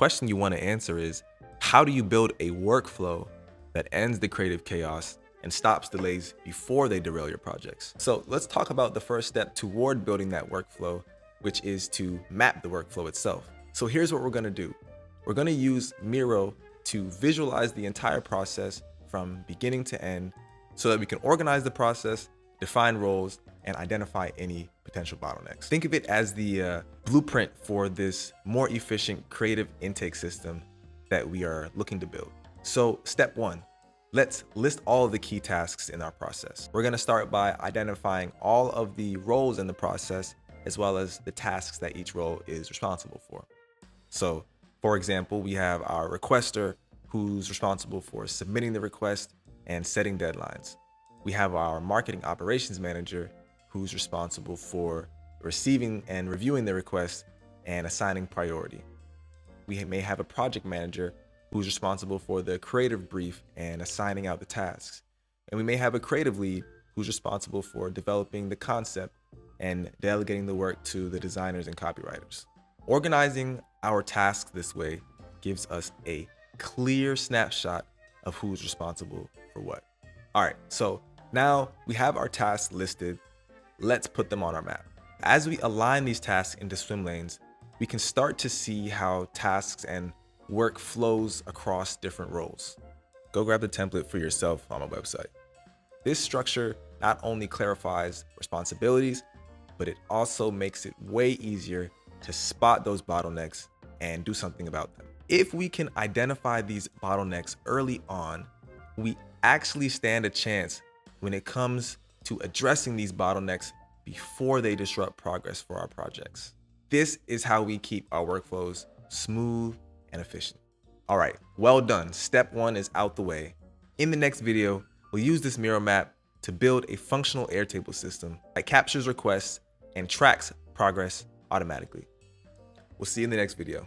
question you want to answer is, how do you build a workflow that ends the creative chaos and stops delays before they derail your projects? So let's talk about the first step toward building that workflow, which is to map the workflow itself. So here's what we're gonna do. We're gonna use Miro to visualize the entire process from beginning to end so that we can organize the process, define roles, and identify any potential bottlenecks. Think of it as the blueprint for this more efficient creative intake system that we are looking to build. So step one, let's list all of the key tasks in our process. We're gonna start by identifying all of the roles in the process, as well as the tasks that each role is responsible for. So for example, we have our requester who's responsible for submitting the request and setting deadlines. We have our marketing operations manager who's responsible for receiving and reviewing the request and assigning priority. We may have a project manager who's responsible for the creative brief and assigning out the tasks. And we may have a creative lead who's responsible for developing the concept and delegating the work to the designers and copywriters. Organizing our tasks this way gives us a clear snapshot of who's responsible for what. All right, so now we have our tasks listed. Let's put them on our map. As we align these tasks into swim lanes, we can start to see how tasks and work flows across different roles. Go grab the template for yourself on my website. This structure not only clarifies responsibilities, but it also makes it way easier to spot those bottlenecks and do something about them. If we can identify these bottlenecks early on, we actually stand a chance when it comes to addressing these bottlenecks before they disrupt progress for our projects. This is how we keep our workflows smooth and efficient. All right, well done. Step one is out the way. In the next video, we'll use this Miro map to build a functional Airtable system that captures requests and tracks progress automatically. We'll see you in the next video.